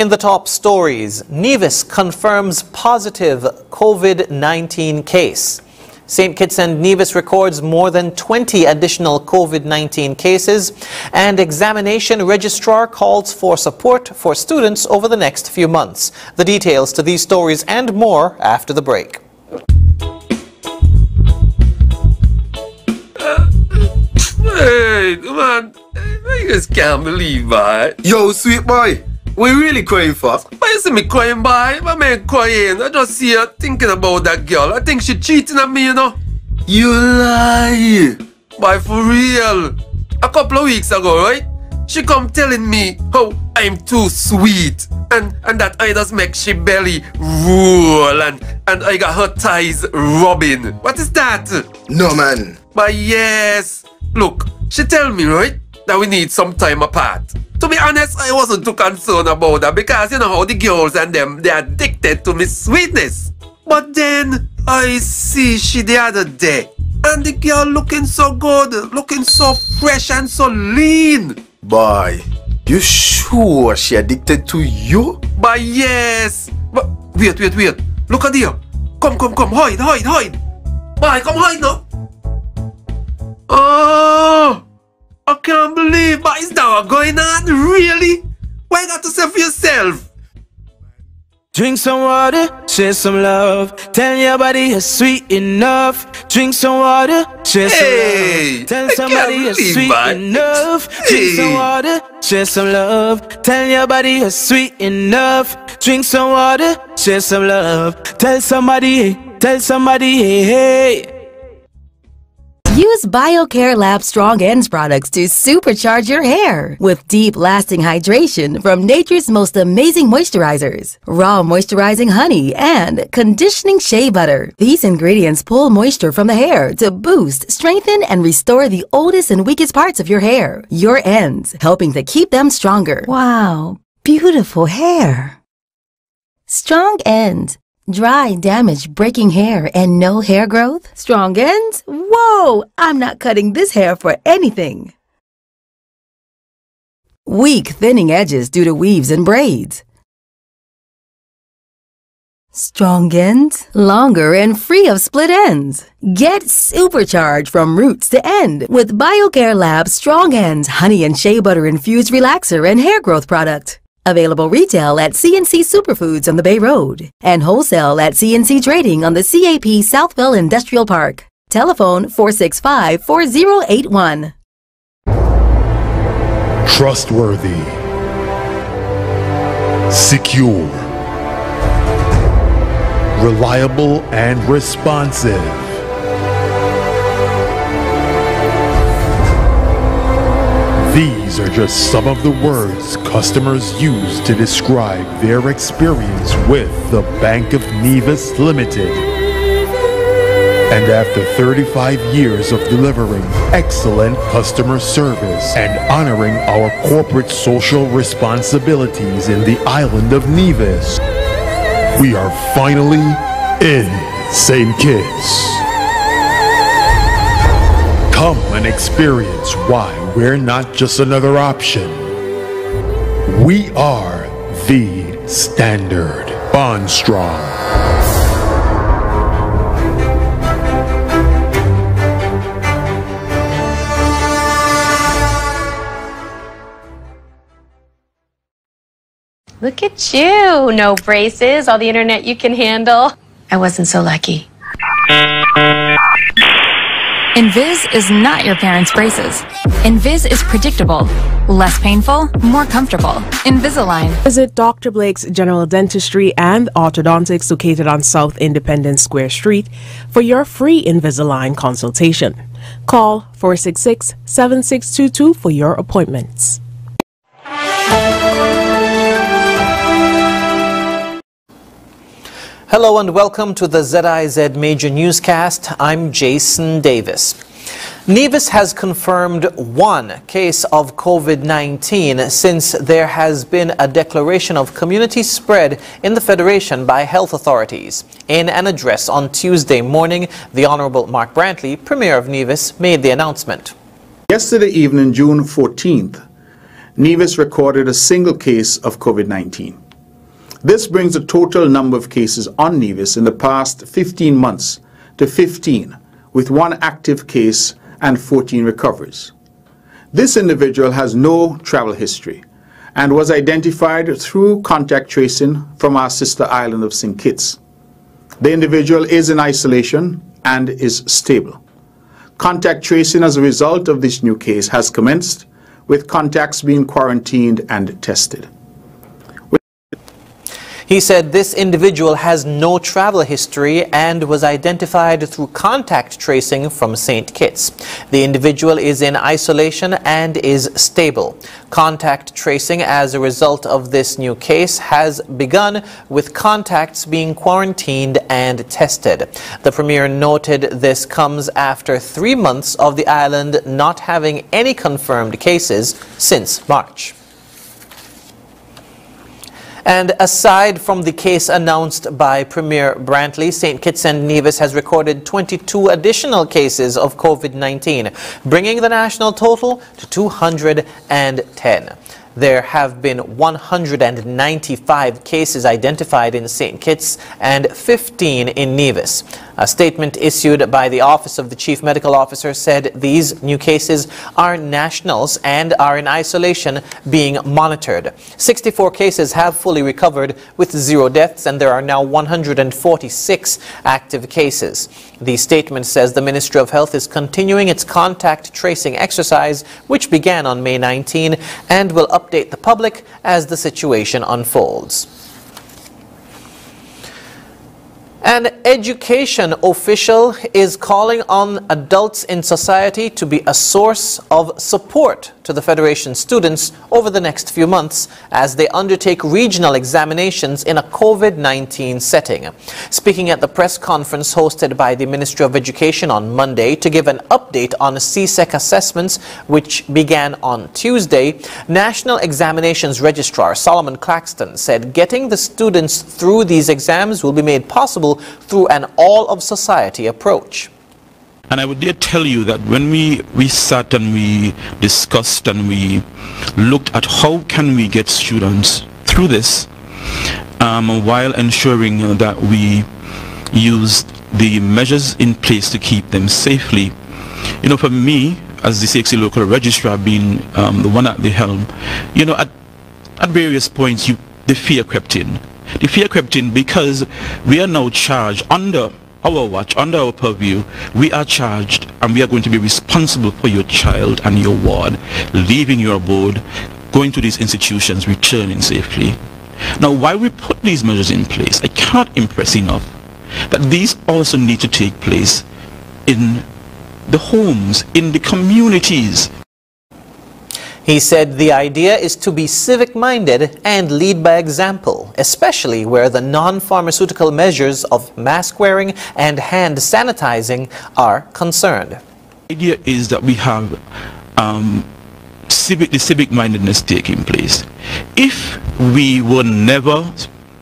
In the top stories, Nevis confirms positive COVID-19 case. St. Kitts and Nevis records more than 20 additional COVID-19 cases, and examination registrar calls for support for students over the next few months. The details to these stories and more after the break. Hey, man, I just can't believe that. Yo, sweet boy, what you really crying for? Why you see me crying, boy? My man crying. I just see her thinking about that girl. I think she cheating on me, you know. You lie. Boy, for real. A couple of weeks ago, right? She come telling me how I'm too sweet and that I just make she belly roll and I got her thighs rubbing. What is that? No, man. But yes. Look, she tell me, right, that we need some time apart. To be honest, I wasn't too concerned about that because you know how the girls and them, they're addicted to me sweetness. But then I see she the other day and the girl looking so good, looking so fresh and so lean. Boy, you sure she addicted to you? But yes. But wait. Look at her. Come, hide. Boy, come hide now. Oh, I can't believe, but is that what going on? Really? Why you got to say for yourself? Drink some water, share some love. Tell your body you're sweet enough. Drink some water, share some love. Tell somebody you're sweet enough. Drink some water, share some love. Tell your body you're sweet enough. Drink some water, share some love. Tell somebody, hey. Use BioCare Lab Strong Ends products to supercharge your hair with deep lasting hydration from nature's most amazing moisturizers, raw moisturizing honey, and conditioning shea butter. These ingredients pull moisture from the hair to boost, strengthen, and restore the oldest and weakest parts of your hair, your ends, helping to keep them stronger. Wow, beautiful hair. Strong Ends. Dry, damaged, breaking hair and no hair growth? Strong ends? Whoa! I'm not cutting this hair for anything. Weak, thinning edges due to weaves and braids. Strong ends? Longer and free of split ends. Get supercharged from roots to end with BioCare Lab Strong Ends Honey and Shea Butter Infused Relaxer and Hair Growth Product. Available retail at CNC Superfoods on the Bay Road and wholesale at CNC Trading on the CAP Southville Industrial Park. Telephone 465-4081. Trustworthy, secure, reliable, and responsive. These are just some of the words customers use to describe their experience with the Bank of Nevis Limited. And after 35 years of delivering excellent customer service and honoring our corporate social responsibilities in the island of Nevis, we are finally in St. Kitts. Come and experience why we're not just another option. We are the standard. Bond strong. Look at you. No braces, all the internet you can handle. I wasn't so lucky. ZIZ is not your parents' braces. ZIZ is predictable, less painful, more comfortable. Invisalign. Visit Dr. Blake's General Dentistry and Orthodontics located on South Independence Square Street for your free Invisalign consultation. Call 466-7622 for your appointments. Hello and welcome to the ZIZ Major Newscast. I'm Jason Davis. Nevis has confirmed one case of COVID-19 since there has been a declaration of community spread in the Federation by health authorities. In an address on Tuesday morning, the Honorable Mark Brantley, Premier of Nevis, made the announcement. Yesterday evening, June 14th, Nevis recorded a single case of COVID-19. This brings the total number of cases on Nevis in the past 15 months to 15, with 1 active case and 14 recoveries. This individual has no travel history and was identified through contact tracing from our sister island of St. Kitts. The individual is in isolation and is stable. Contact tracing as a result of this new case has commenced, with contacts being quarantined and tested. He said this individual has no travel history and was identified through contact tracing from St. Kitts. The individual is in isolation and is stable. Contact tracing as a result of this new case has begun, with contacts being quarantined and tested. The Premier noted this comes after 3 months of the island not having any confirmed cases since March. And aside from the case announced by Premier Brantley, St. Kitts and Nevis has recorded 22 additional cases of COVID-19, bringing the national total to 210. There have been 195 cases identified in St. Kitts and 15 in Nevis. A statement issued by the Office of the Chief Medical Officer said these new cases are nationals and are in isolation being monitored. 64 cases have fully recovered with 0 deaths, and there are now 146 active cases. The statement says the Ministry of Health is continuing its contact tracing exercise, which began on May 19, and will update the public as the situation unfolds. An education official is calling on adults in society to be a source of support to the Federation students over the next few months as they undertake regional examinations in a COVID-19 setting. Speaking at the press conference hosted by the Ministry of Education on Monday to give an update on CSEC assessments, which began on Tuesday, National Examinations Registrar Solomon Claxton said getting the students through these exams will be made possible through an all-of-society approach. And I would dare tell you that when we sat and we discussed and we looked at how can we get students through this while ensuring that we use the measures in place to keep them safely. You know, for me, as the CXC local registrar being the one at the helm, you know, at various points the fear crept in. The fear crept in because we are now charged under our watch, under our purview. We are charged and we are going to be responsible for your child and your ward leaving your abode, going to these institutions, returning safely. Now, while we put these measures in place, I cannot impress enough that these also need to take place in the homes, in the communities. He said the idea is to be civic-minded and lead by example, especially where the non-pharmaceutical measures of mask wearing and hand sanitizing are concerned. The idea is that we have the civic-mindedness taking place. If we were never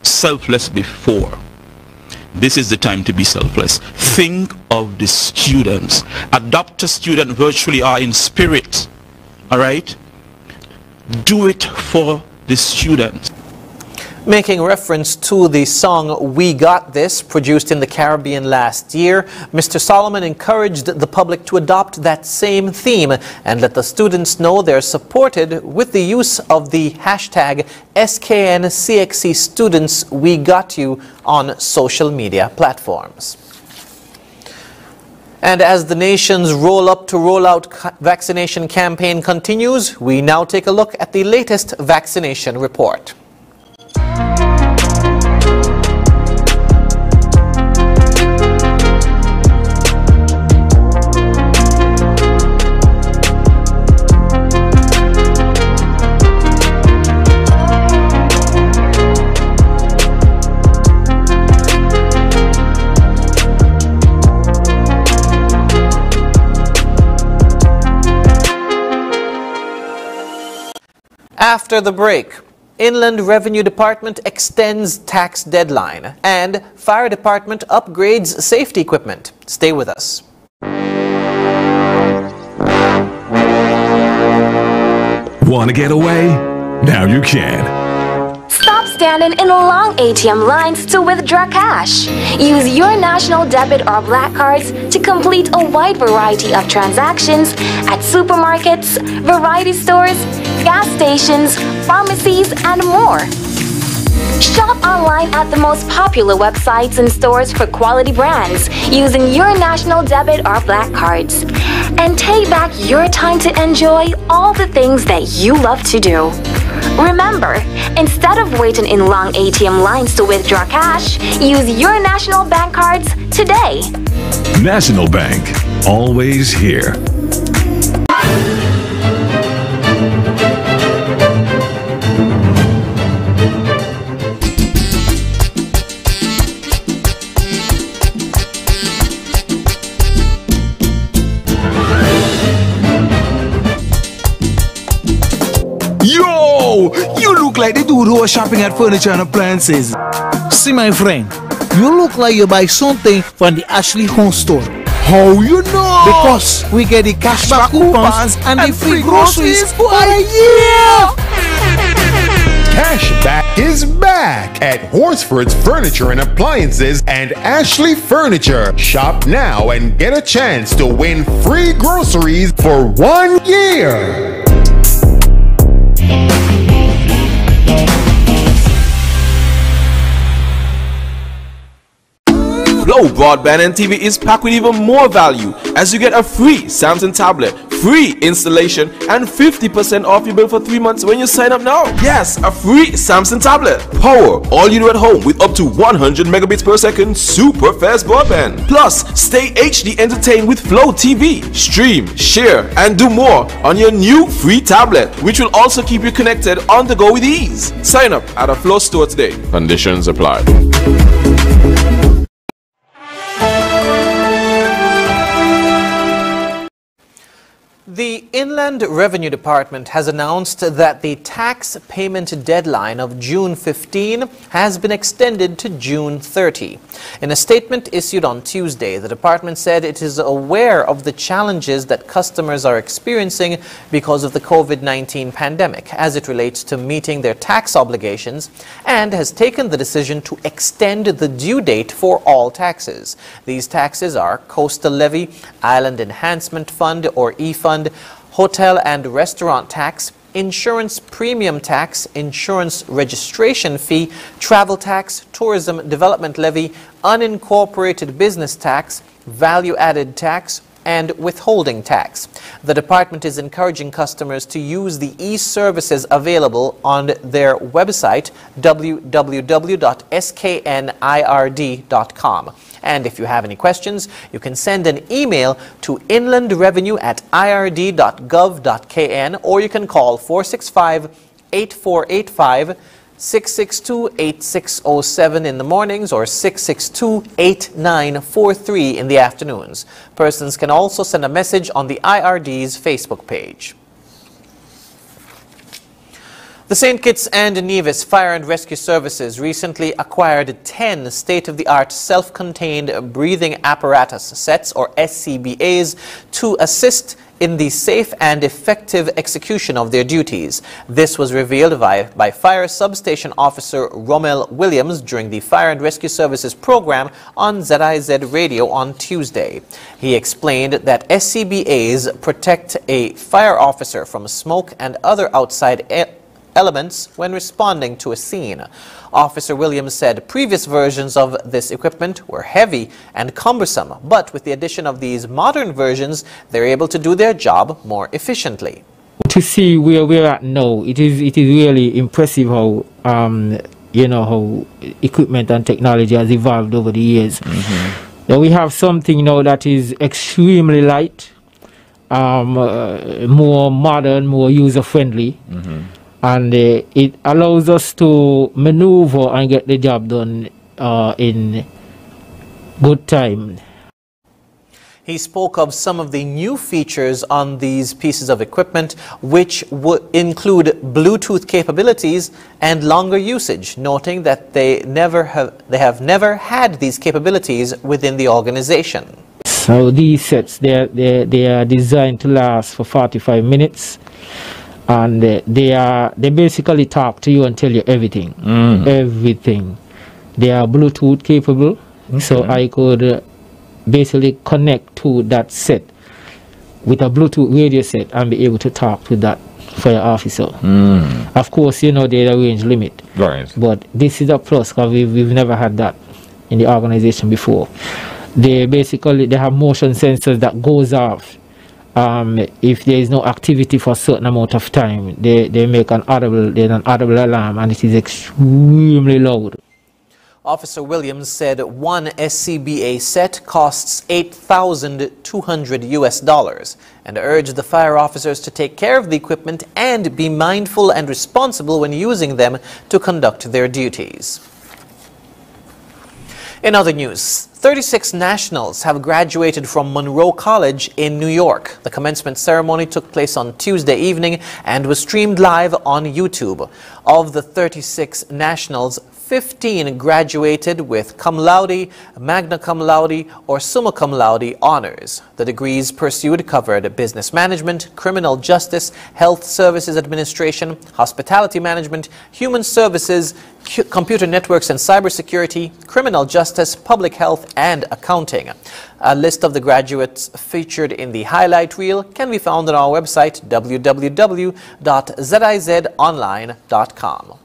selfless before, this is the time to be selfless. Think of the students. Adopt a student virtually or in spirit. All right? Do it for the students. Making reference to the song We Got This, produced in the Caribbean last year, Mr. Solomon encouraged the public to adopt that same theme and let the students know they're supported with the use of the hashtag SKNCXC Students We Got You on social media platforms. And as the nation's roll-up to roll-out vaccination campaign continues, we now take a look at the latest vaccination report. After the break, Inland Revenue Department extends tax deadline and Fire Department upgrades safety equipment. Stay with us. Want to get away? Now you can. Stop standing in long ATM lines to withdraw cash. Use your national debit or black cards to complete a wide variety of transactions at supermarkets, variety stores, gas stations, pharmacies, and more. Shop online at the most popular websites and stores for quality brands using your national debit or black cards. And take back your time to enjoy all the things that you love to do. Remember, instead of waiting in long ATM lines to withdraw cash, use your national bank cards today. National Bank, always here. Yo! You look like the dude who was shopping at Furniture and Appliances. See, my friend, you look like you buy something from the Ashley Home Store. How you know? Because we get the cashback coupons and the free groceries for a year! Cashback is back at Horsford's Furniture and Appliances and Ashley Furniture. Shop now and get a chance to win free groceries for 1 year. Flow Broadband and TV is packed with even more value as you get a free Samsung tablet, free installation, and 50% off your bill for 3 months when you sign up now. Yes, a free Samsung tablet. Power all you do at home with up to 100 megabits per second super fast broadband. Plus, stay HD entertained with Flow TV. Stream, share, and do more on your new free tablet, which will also keep you connected on the go with ease. Sign up at a Flow store today. Conditions apply. The Inland Revenue Department has announced that the tax payment deadline of June 15 has been extended to June 30. In a statement issued on Tuesday, the department said it is aware of the challenges that customers are experiencing because of the COVID-19 pandemic as it relates to meeting their tax obligations and has taken the decision to extend the due date for all taxes. These taxes are Coastal Levy, Island Enhancement Fund or E-Fund, hotel and restaurant tax, insurance premium tax, insurance registration fee, travel tax, tourism development levy, unincorporated business tax, value-added tax, and withholding tax. The department is encouraging customers to use the e-services available on their website www.sknird.com. And if you have any questions, you can send an email to inlandrevenue@ird.gov.kn or you can call 465-8485, 662-8607 in the mornings or 662-8943 in the afternoons. Persons can also send a message on the IRD's Facebook page. The St. Kitts and Nevis Fire and Rescue Services recently acquired 10 state-of-the-art self-contained breathing apparatus sets, or SCBAs, to assist in the safe and effective execution of their duties. This was revealed by Fire Substation Officer Rommel Williams during the Fire and Rescue Services program on ZIZ Radio on Tuesday. He explained that SCBAs protect a fire officer from smoke and other outside elements when responding to a scene. Officer Williams said previous versions of this equipment were heavy and cumbersome, but with the addition of these modern versions, they're able to do their job more efficiently. To see where we're at now, it is really impressive how how equipment and technology has evolved over the years. Now we have something now that is extremely light, more modern, more user-friendly. And it allows us to maneuver and get the job done in good time. He spoke of some of the new features on these pieces of equipment, which would include Bluetooth capabilities and longer usage, noting that they have never had these capabilities within the organization. So these sets, they are designed to last for 45 minutes. and they basically talk to you and tell you everything. Everything. They are Bluetooth capable, so I could basically connect to that set with a Bluetooth radio set and be able to talk to that fire officer. Of course, you know, there's a range limit, right? But this is a plus because we've never had that in the organization before. They have motion sensors that goes off if there is no activity for a certain amount of time. They make an audible alarm, and it is extremely loud. Officer Williams said one SCBA set costs $8,200 and urged the fire officers to take care of the equipment and be mindful and responsible when using them to conduct their duties. In other news, 36 nationals have graduated from Monroe College in New York. The commencement ceremony took place on Tuesday evening and was streamed live on YouTube. Of the 36 nationals, 15 graduated with cum laude, magna cum laude, or summa cum laude honors. The degrees pursued covered business management, criminal justice, health services administration, hospitality management, human services, computer networks and cybersecurity, criminal justice, public health, and accounting. A list of the graduates featured in the highlight reel can be found on our website www.zizonline.com.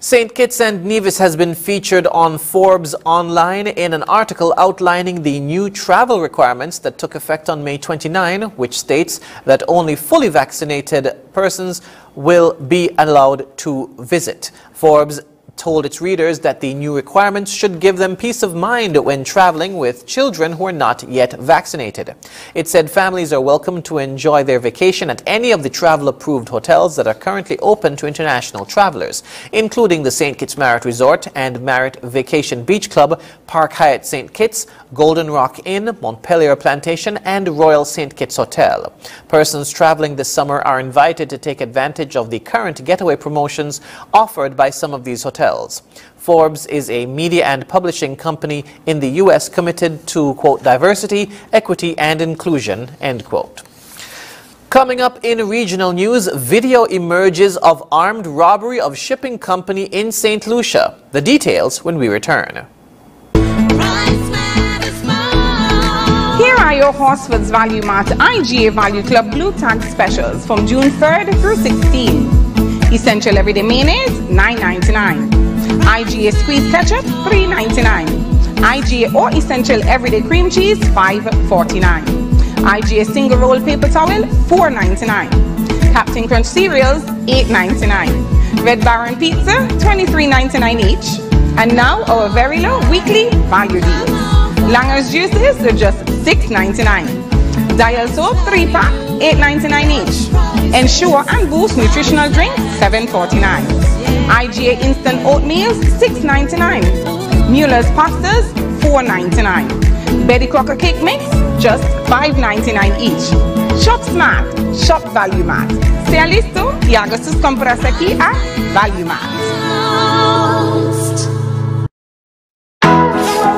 St. Kitts and Nevis has been featured on Forbes Online in an article outlining the new travel requirements that took effect on May 29, which states that only fully vaccinated persons will be allowed to visit. Forbes told its readers that the new requirements should give them peace of mind when traveling with children who are not yet vaccinated. It said families are welcome to enjoy their vacation at any of the travel-approved hotels that are currently open to international travelers, including the St. Kitts Marriott Resort and Marriott Vacation Beach Club, Park Hyatt St. Kitts, Golden Rock Inn, Montpelier Plantation, and Royal St. Kitts Hotel. Persons traveling this summer are invited to take advantage of the current getaway promotions offered by some of these hotels. Forbes is a media and publishing company in the U.S. committed to, quote, diversity, equity, and inclusion, end quote. Coming up in regional news, video emerges of armed robbery of shipping company in St. Lucia. The details when we return. Here are your Horsford's Value Mart IGA Value Club Blue Tag specials from June 3rd through 16th. Essential everyday mayonnaise, $9.99. IGA squeeze ketchup, $3.99. IGA or essential everyday cream cheese, $5.49. IGA single roll paper towel, $4.99. Captain Crunch cereals, $8.99. Red Baron pizza, $23.99 each. And now our very low weekly value deals. Langer's juices are just $6.99. Dial soap 3-pack, $8.99 each. Ensure and Boost nutritional drink, $7.49. IGA instant oatmeal, $6.99. Mueller's pastas, $4.99. Betty Crocker cake mix, just $5.99 each. Shop smart, shop Value Mart. Sea listo y haga sus compras aquí a Value Mart.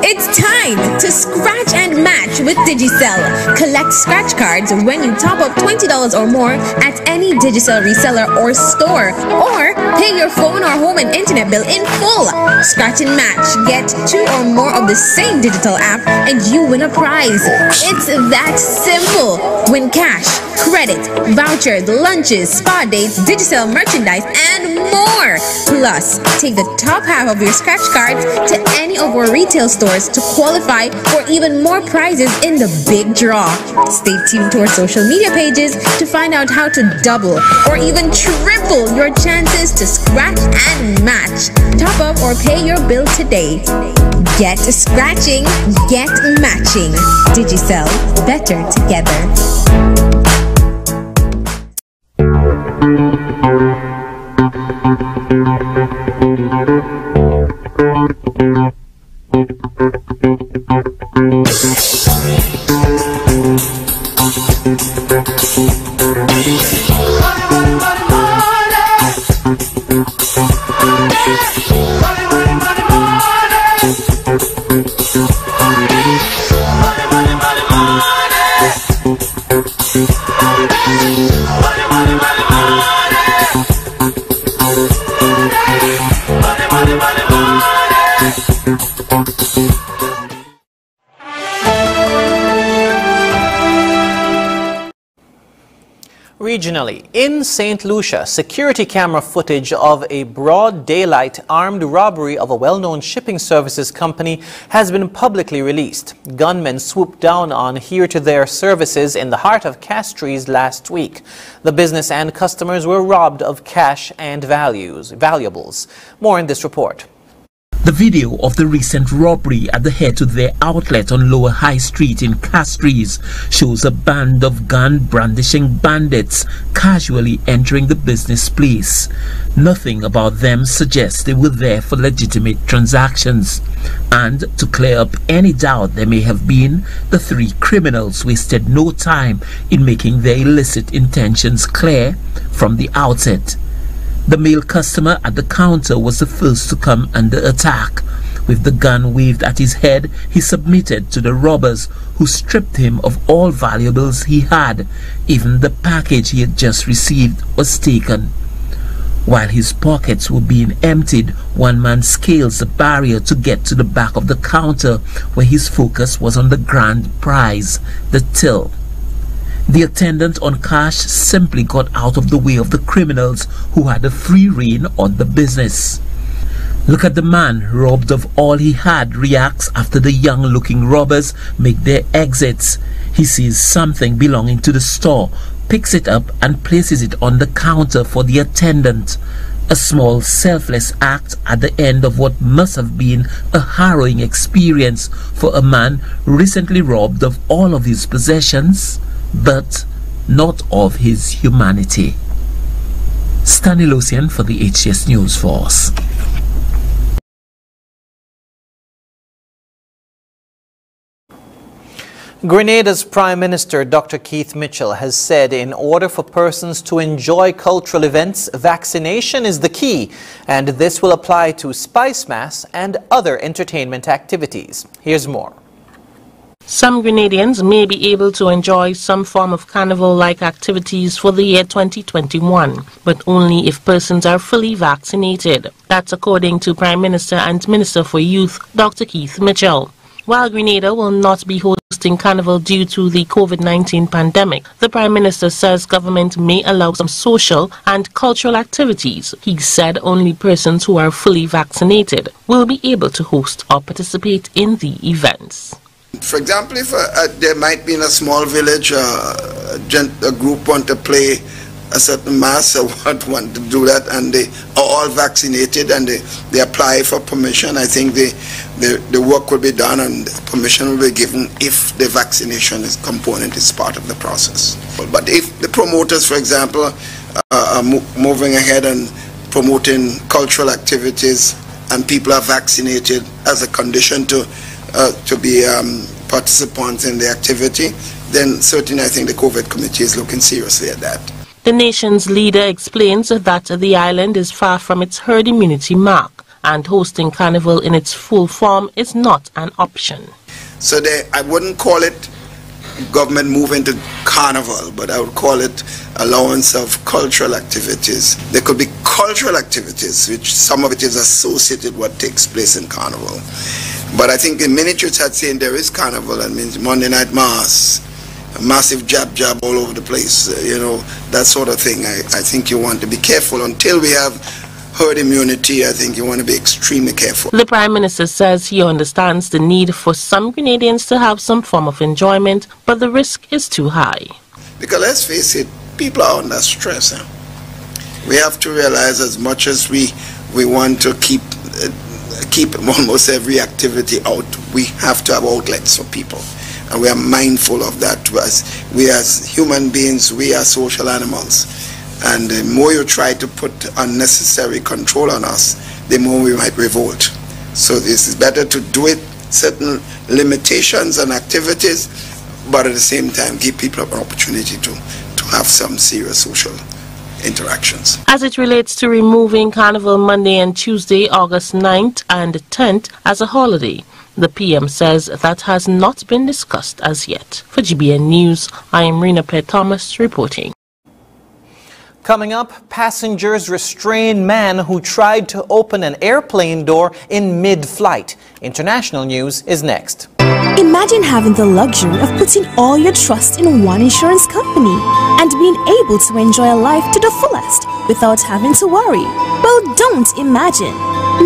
It's time to scratch and match with Digicel. Collect scratch cards when you top up $20 or more at any Digicel reseller or store, or pay your phone or home and internet bill in full. Scratch and match. Get 2 or more of the same digital app and you win a prize. It's that simple. Win cash, credit, vouchers, lunches, spa dates, Digicel merchandise, and more. Plus, take the top half of your scratch cards to any of our retail stores to qualify for even more prizes in the big draw. Stay tuned to our social media pages to find out how to double or even triple your chances to scratch and match. Top up or pay your bill today. Get scratching, get matching. Digicel, better together. Money. Regionally, in St. Lucia, security camera footage of a broad daylight armed robbery of a well-known shipping services company has been publicly released. Gunmen swooped down on here-to-there services in the heart of Castries last week. The business and customers were robbed of cash and valuables. More in this report. The video of the recent robbery at the head-to-their outlet on Lower High Street in Castries shows a band of gun-brandishing bandits casually entering the business place. Nothing about them suggests they were there for legitimate transactions. And to clear up any doubt there may have been, the three criminals wasted no time in making their illicit intentions clear from the outset. The male customer at the counter was the first to come under attack. With the gun waved at his head, he submitted to the robbers, who stripped him of all valuables he had. Even the package he had just received was taken. While his pockets were being emptied, one man scales the barrier to get to the back of the counter, where his focus was on the grand prize, the till. The attendant on cash simply got out of the way of the criminals, who had a free rein on the business. Look at the man, robbed of all he had, reacts after the young-looking robbers make their exits. He sees something belonging to the store, picks it up and places it on the counter for the attendant. A small selfless act at the end of what must have been a harrowing experience for a man recently robbed of all of his possessions, but not of his humanity. Stanley Lucian for the HCS News Force. Grenada's Prime Minister Dr. Keith Mitchell has said in order for persons to enjoy cultural events, vaccination is the key, and this will apply to Spice Mass and other entertainment activities. Here's more. Some Grenadians may be able to enjoy some form of carnival-like activities for the year 2021, but only if persons are fully vaccinated. That's according to Prime Minister and Minister for Youth, Dr. Keith Mitchell. While Grenada will not be hosting carnival due to the COVID-19 pandemic, the Prime Minister says government may allow some social and cultural activities. He said only persons who are fully vaccinated will be able to host or participate in the events. For example, if there might be in a small village a group want to play a certain mass or want to do that, and they are all vaccinated and they apply for permission, I think the work will be done and permission will be given if the vaccination component is part of the process. But if the promoters, for example, are moving ahead and promoting cultural activities and people are vaccinated as a condition to be participants in the activity, then certainly I think the COVID committee is looking seriously at that. The nation's leader explains that the island is far from its herd immunity mark, and hosting carnival in its full form is not an option. So I wouldn't call it government moving to carnival, but I would call it allowance of cultural activities. There could be cultural activities, which some of it is associated with what takes place in carnival. But I think the minute you start saying there is carnival, that means Monday night mass, a massive jab all over the place, that sort of thing. I think you want to be careful. Until we have herd immunity, I think you want to be extremely careful. The Prime Minister says he understands the need for some Grenadians to have some form of enjoyment, but the risk is too high. Because let's face it, people are under stress. We have to realize, as much as we want to keep almost every activity out, we have to have outlets for people. And we are mindful of that. We as human beings, we are social animals. And the more you try to put unnecessary control on us, the more we might revolt. So this is better to do it, certain limitations and activities, but at the same time give people an opportunity to have some serious social interactions. As it relates to removing Carnival Monday and Tuesday, August 9th and 10th as a holiday, the PM says that has not been discussed as yet. For GBN News, I am Rena Thomas reporting. Coming up, passengers restrain man who tried to open an airplane door in mid-flight. International news is next. Imagine having the luxury of putting all your trust in one insurance company and being able to enjoy a life to the fullest without having to worry. Well, don't imagine.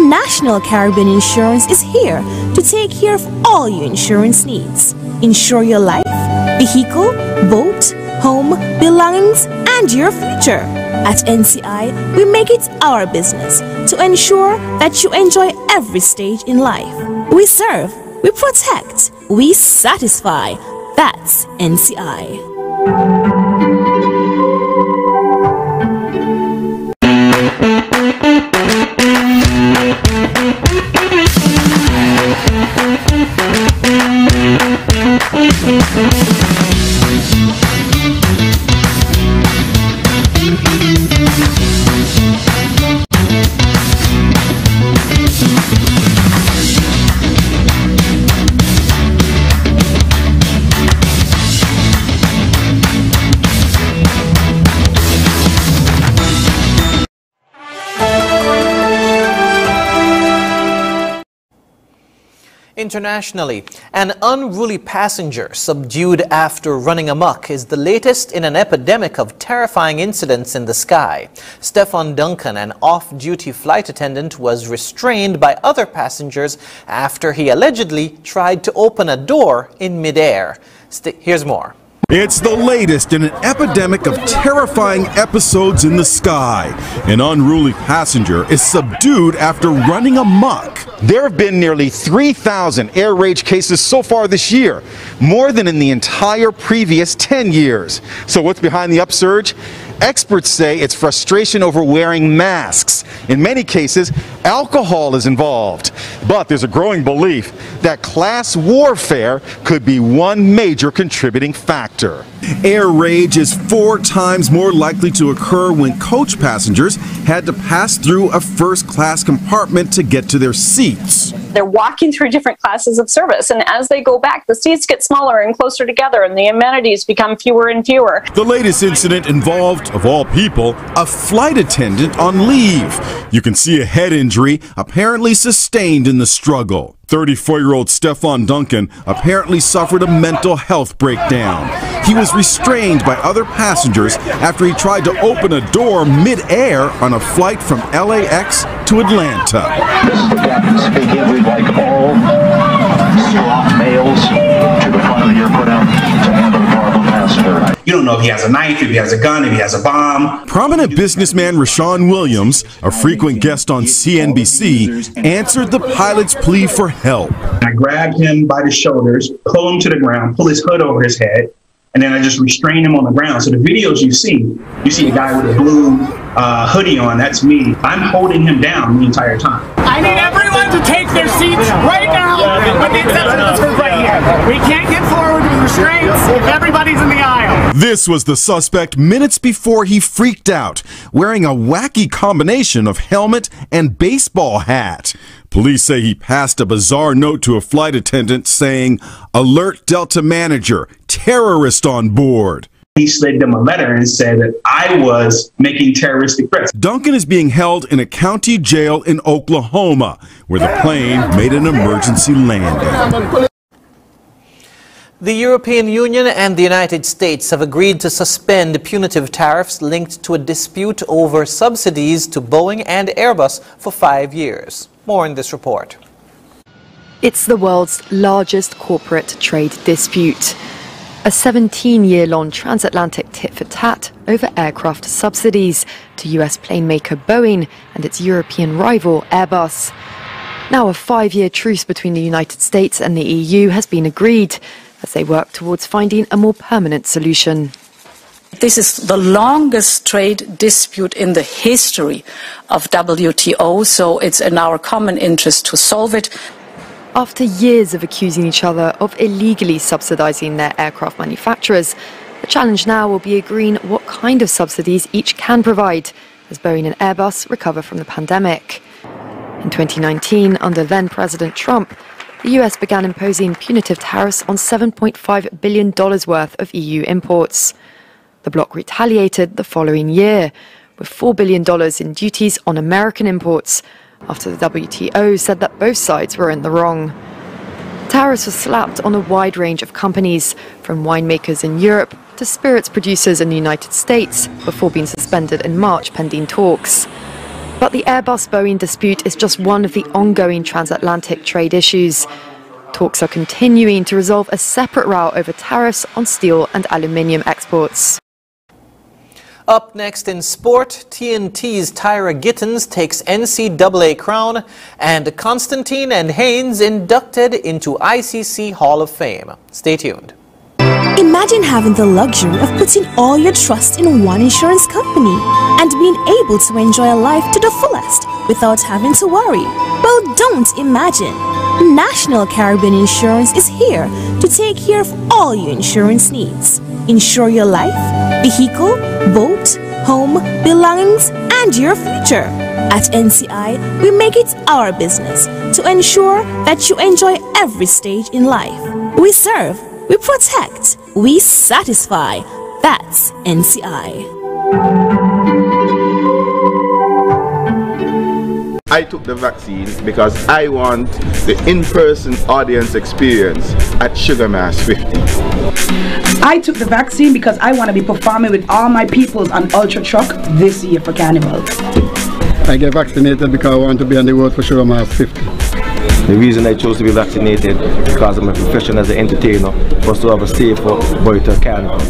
National Caribbean Insurance is here to take care of all your insurance needs. Insure your life, vehicle, boat, home, belongings, and your future. At NCI, we make it our business to ensure that you enjoy every stage in life. We serve, we protect, we satisfy. That's NCI. Internationally, an unruly passenger subdued after running amok is the latest in an epidemic of terrifying incidents in the sky. Stefan Duncan, an off-duty flight attendant, was restrained by other passengers after he allegedly tried to open a door in midair. Here's more. It's the latest in an epidemic of terrifying episodes in the sky. An unruly passenger is subdued after running amok. There have been nearly 3,000 air rage cases so far this year, more than in the entire previous 10 years. So what's behind the upsurge? Experts say it's frustration over wearing masks. In many cases, alcohol is involved. But there's a growing belief that class warfare could be one major contributing factor. Air rage is 4 times more likely to occur when coach passengers had to pass through a first-class compartment to get to their seats. They're walking through different classes of service, and as they go back, the seats get smaller and closer together, and the amenities become fewer and fewer. The latest incident involved, of all people, a flight attendant on leave. You can see a head injury apparently sustained in the struggle. 34-year-old Stefan Duncan apparently suffered a mental health breakdown. He was restrained by other passengers after he tried to open a door mid-air on a flight from LAX to Atlanta. This is the captain speaking. We'd like all sloth males to the front of the airport out to handle the horrible passenger. You don't know if he has a knife, if he has a gun, if he has a bomb. Prominent businessman Rashawn Williams, a frequent guest on CNBC, answered the pilot's plea for help. I grabbed him by the shoulders, pull him to the ground, pull his hood over his head, and then I just restrained him on the ground. So the videos you see a guy with a blue hoodie on, that's me. I'm holding him down the entire time. I need everyone to take their seats right now, with the exception of this group right here. We can't get forward with restraints if everybody's in the aisle. This was the suspect minutes before he freaked out, wearing a wacky combination of helmet and baseball hat. Police say he passed a bizarre note to a flight attendant saying, "Alert Delta manager, terrorist on board." He slid them a letter and said that I was making terroristic threats. Duncan is being held in a county jail in Oklahoma, where the plane made an emergency landing. The European Union and the United States have agreed to suspend punitive tariffs linked to a dispute over subsidies to Boeing and Airbus for 5 years. More in this report. It's the world's largest corporate trade dispute. A 17-year-long transatlantic tit-for-tat over aircraft subsidies to US plane maker Boeing and its European rival Airbus. Now a 5-year truce between the United States and the EU has been agreed as they work towards finding a more permanent solution. This is the longest trade dispute in the history of WTO, so it's in our common interest to solve it. After years of accusing each other of illegally subsidizing their aircraft manufacturers, the challenge now will be agreeing what kind of subsidies each can provide as Boeing and Airbus recover from the pandemic. In 2019, under then-President Trump, the US began imposing punitive tariffs on $7.5 billion worth of EU imports. The bloc retaliated the following year, with $4 billion in duties on American imports, after the WTO said that both sides were in the wrong. Tariffs were slapped on a wide range of companies, from winemakers in Europe to spirits producers in the United States, before being suspended in March pending talks. But the Airbus-Boeing dispute is just one of the ongoing transatlantic trade issues. Talks are continuing to resolve a separate row over tariffs on steel and aluminium exports. Up next in sport, TNT's Tyra Gittens takes NCAA crown, and Constantine and Haynes inducted into ICC Hall of Fame. Stay tuned. Imagine having the luxury of putting all your trust in one insurance company and being able to enjoy a life to the fullest without having to worry. Well, don't imagine. National Caribbean Insurance is here to take care of all your insurance needs. Insure your life, vehicle, boat, home, belongings, and your future. At NCI, we make it our business to ensure that you enjoy every stage in life. We serve, we protect, we satisfy. That's NCI. I took the vaccine because I want the in-person audience experience at Sugar Mass 50. I took the vaccine because I want to be performing with all my peoples on Ultra Truck this year for Carnival. I get vaccinated because I want to be on the road for Sugar Mass 50. The reason I chose to be vaccinated because of my profession as an entertainer was to have a safer Boyta Carnival.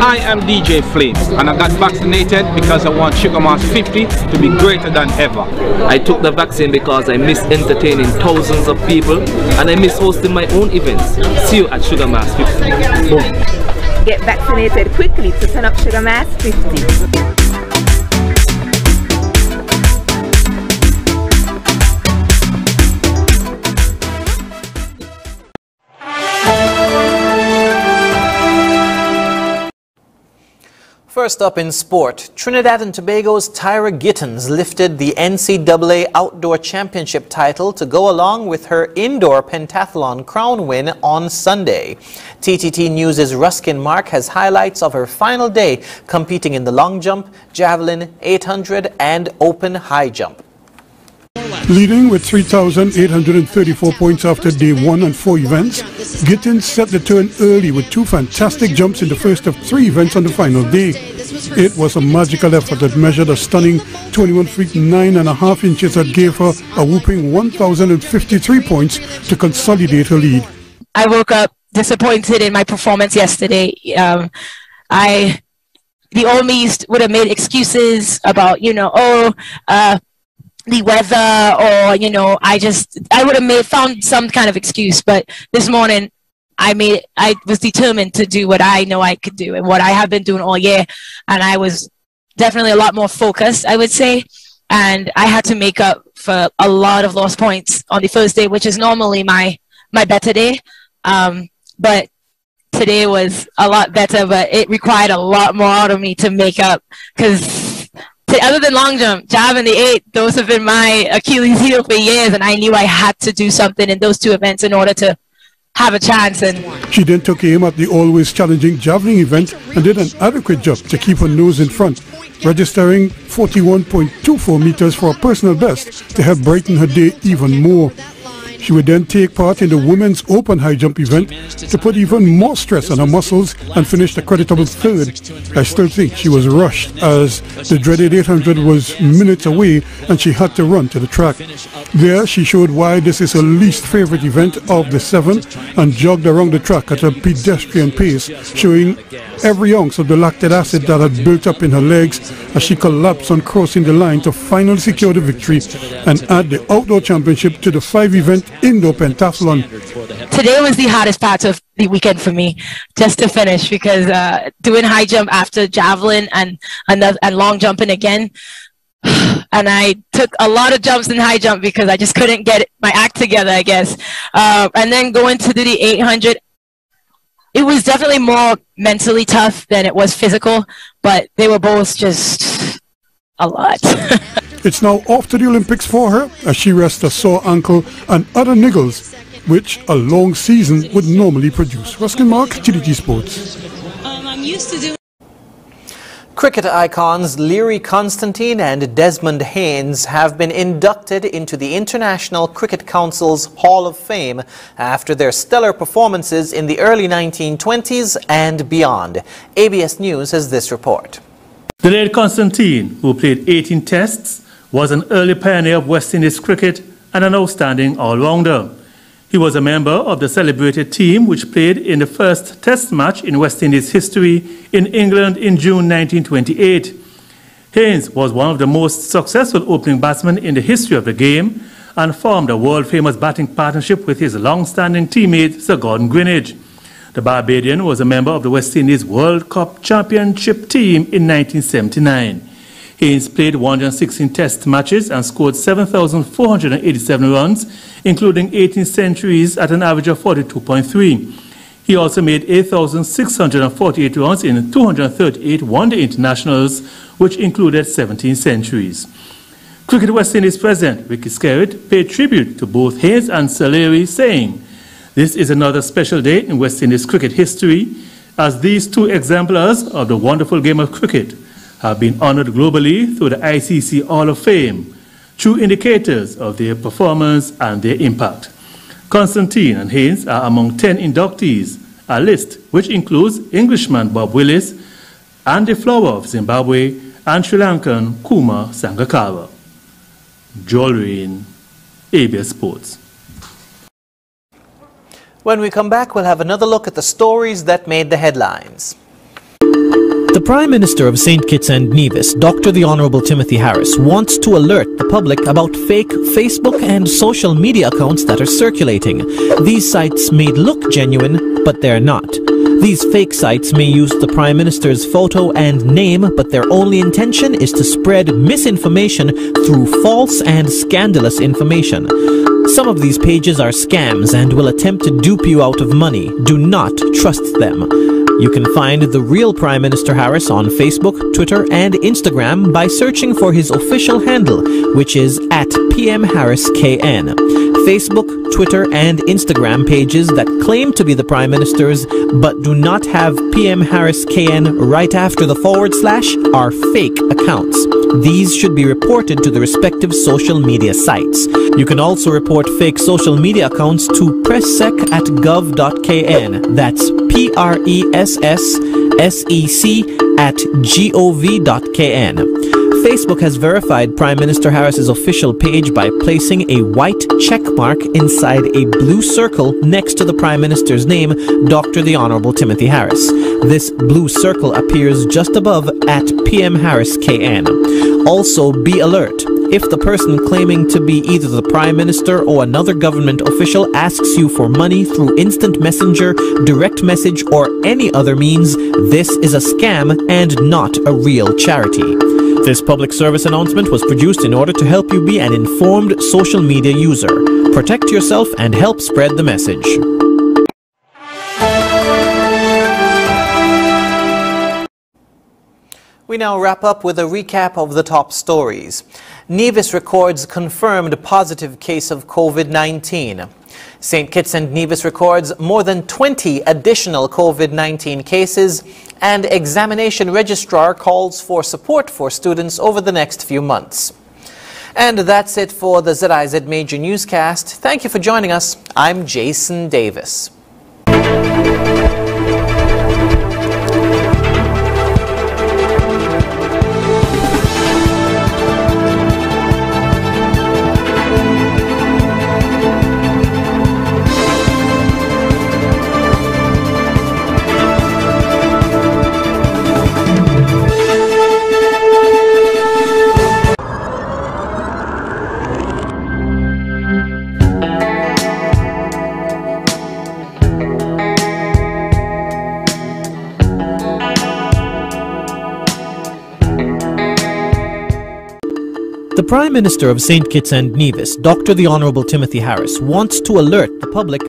I am DJ Flames and I got vaccinated because I want Sugar Mass 50 to be greater than ever. I took the vaccine because I miss entertaining thousands of people and I miss hosting my own events. See you at Sugar Mass 50. Boom. Get vaccinated quickly to turn up Sugar Mass 50. First up in sport, Trinidad and Tobago's Tyra Gittens lifted the NCAA Outdoor Championship title to go along with her indoor pentathlon crown win on Sunday. TTT News' Ruskin Mark has highlights of her final day competing in the long jump, javelin, 800 and open high jump. Leading with 3,834 points after day 1 and 4 events, Gittens set the turn early with 2 fantastic jumps in the first of 3 events on the final day. It was a magical effort that measured a stunning 21 feet 9.5 inches that gave her a whooping 1,053 points to consolidate her lead. I woke up disappointed in my performance yesterday. The old me would have made excuses about, the weather, or I would have found some kind of excuse. But this morning I was determined to do what I know I could do and what I have been doing all year, and I was definitely a lot more focused, I would say, and I had to make up for a lot of lost points on the first day, which is normally my better day, but today was a lot better, but it required a lot more out of me to make up, because other than long jump, javelin, the 8, those have been my Achilles heel for years, and I knew I had to do something in those 2 events in order to have a chance. And she then took aim at the always challenging javelin event and did an adequate job to keep her nose in front, registering 41.24 meters for a personal best to help brighten her day even more. She would then take part in the women's open high jump event to put even more stress on her muscles and finish a creditable 3rd. I still think she was rushed as the dreaded 800 was minutes away and she had to run to the track. There she showed why this is her least favorite event of the 7 and jogged around the track at a pedestrian pace, showing every ounce of the lactic acid that had built up in her legs as she collapsed on crossing the line to finally secure the victory and add the outdoor championship to the 5-event indoor pentathlon. Today was the hardest part of the weekend for me, just to finish, because doing high jump after javelin and long jumping again, and I took a lot of jumps in high jump because I just couldn't get my act together, I guess, and then going to do the 800. It was definitely more mentally tough than it was physical, but they were both just a lot. It's now off to the Olympics for her as she rests a sore ankle and other niggles, which a long season would normally produce. Ruskin Mark, TDT Sports. I'm used to doing. Cricket icons Leary Constantine and Desmond Haynes have been inducted into the International Cricket Council's Hall of Fame after their stellar performances in the early 1920s and beyond. ABS News has this report. The late Constantine, who played 18 tests, was an early pioneer of West Indies cricket and an outstanding all-rounder. He was a member of the celebrated team which played in the first test match in West Indies history in England in June 1928. Haynes was one of the most successful opening batsmen in the history of the game and formed a world-famous batting partnership with his long-standing teammate Sir Gordon Greenidge. The Barbadian was a member of the West Indies World Cup Championship team in 1979. Haynes played 116 test matches and scored 7,487 runs, including 18 centuries at an average of 42.3. He also made 8,648 runs in 238 one-day internationals, which included 17 centuries. Cricket West Indies President Ricky Skerritt paid tribute to both Haynes and Sir Leary, saying, "This is another special day in West Indies cricket history, as these two exemplars of the wonderful game of cricket have been honored globally through the ICC Hall of Fame, true indicators of their performance and their impact." Constantine and Haynes are among 10 inductees, a list which includes Englishman Bob Willis, Andy Flower of Zimbabwe, and Sri Lankan Kumar Sangakkara. Joel Rain, ABS Sports. When we come back, we'll have another look at the stories that made the headlines. The Prime Minister of St. Kitts and Nevis, Dr. the Honourable Timothy Harris, wants to alert the public about fake Facebook and social media accounts that are circulating. These sites may look genuine, but they're not. These fake sites may use the Prime Minister's photo and name, but their only intention is to spread misinformation through false and scandalous information. Some of these pages are scams and will attempt to dupe you out of money. Do not trust them. You can find the real Prime Minister Harris on Facebook, Twitter, and Instagram by searching for his official handle, which is @PMHarrisKN. Facebook, Twitter, and Instagram pages that claim to be the Prime Minister's but do not have PM Harris KN right after the / are fake accounts. These should be reported to the respective social media sites. You can also report fake social media accounts to presssec@gov.kn. That's PRESSEC@gov.kn. Facebook has verified Prime Minister Harris's official page by placing a white check mark inside a blue circle next to the Prime Minister's name, Dr. the Honourable Timothy Harris. This blue circle appears just above @PMHarrisKN. Also, be alert. If the person claiming to be either the Prime Minister or another government official asks you for money through instant messenger, direct message, or any other means, this is a scam and not a real charity. This public service announcement was produced in order to help you be an informed social media user. Protect yourself and help spread the message. We now wrap up with a recap of the top stories. Nevis records confirmed positive case of COVID-19. St. Kitts and Nevis records more than 20 additional COVID-19 cases, and examination registrar calls for support for students over the next few months. And that's it for the ZIZ Major Newscast. Thank you for joining us. I'm Jason Davis. The Prime Minister of St. Kitts and Nevis, Dr. the Honourable Timothy Harris, wants to alert the public